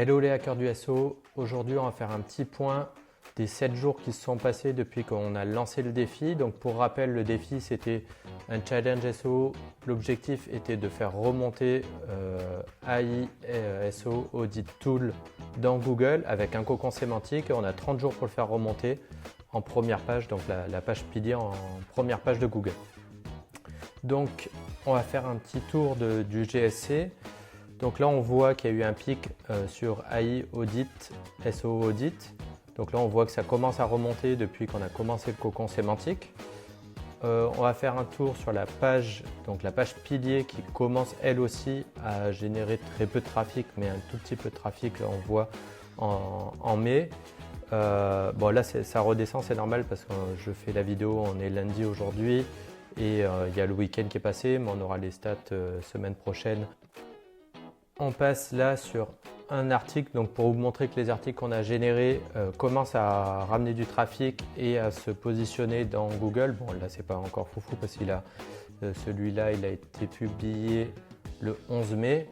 Hello les hackers du SEO, aujourd'hui on va faire un petit point des 7 jours qui se sont passés depuis qu'on a lancé le défi. Donc pour rappel, le défi c'était un challenge SEO. L'objectif était de faire remonter AI SEO Audit Tool dans Google avec un cocon sémantique. On a 30 jours pour le faire remonter en première page, donc la page pilier en première page de Google. Donc on va faire un petit tour du GSC. Donc là, on voit qu'il y a eu un pic sur AI Audit, SEO Audit. Donc là, on voit que ça commence à remonter depuis qu'on a commencé le cocon sémantique. On va faire un tour sur la page, donc la page pilier qui commence elle aussi à générer très peu de trafic, mais un tout petit peu de trafic, là, on voit en mai. Bon là, ça redescend, c'est normal parce que je fais la vidéo, on est lundi aujourd'hui et il y a le week-end qui est passé, mais on aura les stats semaine prochaine. On passe là sur un article, donc pour vous montrer que les articles qu'on a générés commencent à ramener du trafic et à se positionner dans Google. Bon là c'est pas encore foufou parce qu'il a celui-là il a été publié le 11 mai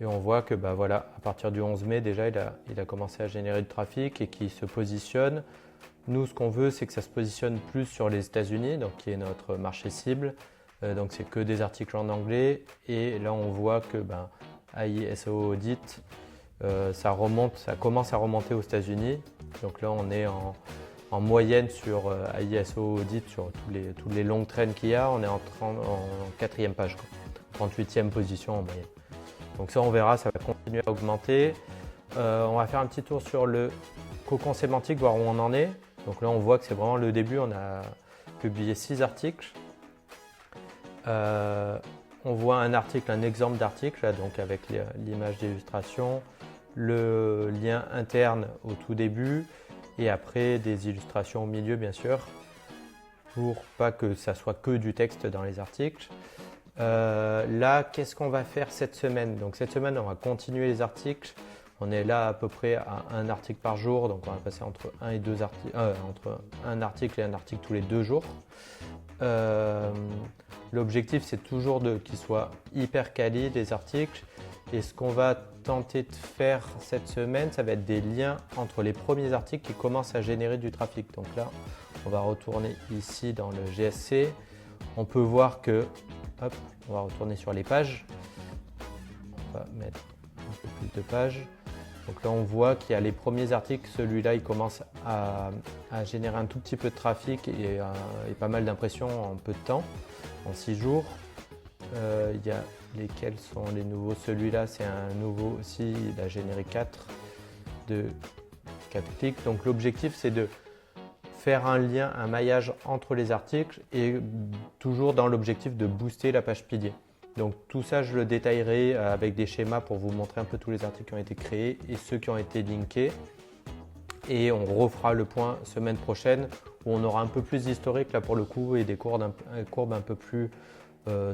et on voit que voilà, à partir du 11 mai déjà il a commencé à générer du trafic et qu'il se positionne. Nous ce qu'on veut c'est que ça se positionne plus sur les États-Unis, donc qui est notre marché cible. Donc c'est que des articles en anglais et là on voit que AI SEO Audit, ça commence à remonter aux États-Unis. Donc là, on est en moyenne sur AI SEO Audit, sur tous les longues traînes qu'il y a. On est en 4e page, 38e position en moyenne. Donc ça, on verra, ça va continuer à augmenter. On va faire un petit tour sur le cocon sémantique, voir où on en est. Donc là, on voit que c'est vraiment le début. On a publié 6 articles. On voit un article, un exemple d'article, donc avec l'image d'illustration, le lien interne au tout début et après des illustrations au milieu bien sûr, pour pas que ça soit que du texte dans les articles. Là, qu'est-ce qu'on va faire cette semaine? Donc cette semaine, on va continuer les articles. On est là à peu près à un article par jour, donc on va passer entre entre un article et un article tous les 2 jours. L'objectif c'est toujours qu'ils soient hyper quali les articles et ce qu'on va tenter de faire cette semaine ça va être des liens entre les premiers articles qui commencent à générer du trafic. Donc là on va retourner ici dans le GSC, on peut voir que, hop, on va retourner sur les pages, on va mettre un peu plus de pages. Donc là on voit qu'il y a les premiers articles, celui-là il commence à générer un tout petit peu de trafic et pas mal d'impressions en peu de temps, en 6 jours. Il y a lesquels sont les nouveaux, celui-là c'est un nouveau aussi, il a généré 4 clics. Donc l'objectif c'est de faire un lien, un maillage entre les articles et toujours dans l'objectif de booster la page pilier. Donc tout ça, je le détaillerai avec des schémas pour vous montrer un peu tous les articles qui ont été créés et ceux qui ont été linkés. Et on refera le point semaine prochaine où on aura un peu plus d'historique là pour le coup et des courbes un peu plus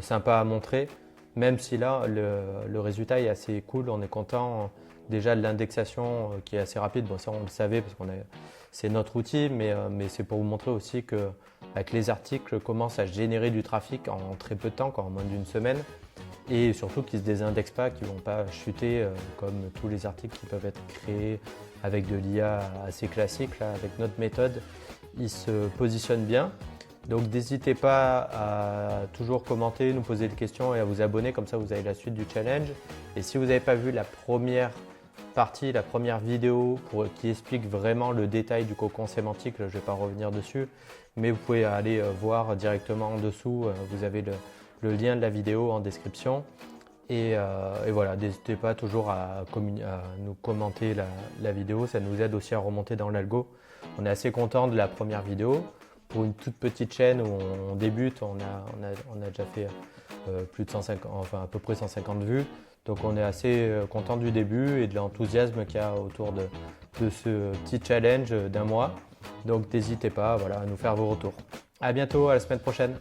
sympas à montrer. Même si là, le résultat est assez cool, on est content déjà de l'indexation qui est assez rapide. Bon ça on le savait parce que c'est notre outil, mais c'est pour vous montrer aussi que les articles commencent à générer du trafic en très peu de temps, en moins d'une semaine, et surtout qu'ils ne se désindexent pas, qu'ils ne vont pas chuter comme tous les articles qui peuvent être créés avec de l'IA assez classique. Là, avec notre méthode, ils se positionnent bien. Donc n'hésitez pas à toujours commenter, nous poser des questions et à vous abonner, comme ça vous avez la suite du challenge. Et si vous n'avez pas vu la première partie, la première vidéo qui explique vraiment le détail du cocon sémantique, je ne vais pas revenir dessus, mais vous pouvez aller voir directement en dessous, vous avez le lien de la vidéo en description. Et voilà, n'hésitez pas toujours à nous commenter la vidéo, ça nous aide aussi à remonter dans l'algo. On est assez content de la première vidéo. Pour une toute petite chaîne où on débute, on a déjà fait plus de 150, enfin à peu près 150 vues. Donc on est assez content du début et de l'enthousiasme qu'il y a autour de ce petit challenge d'un mois. Donc n'hésitez pas, voilà, à nous faire vos retours. À bientôt, à la semaine prochaine.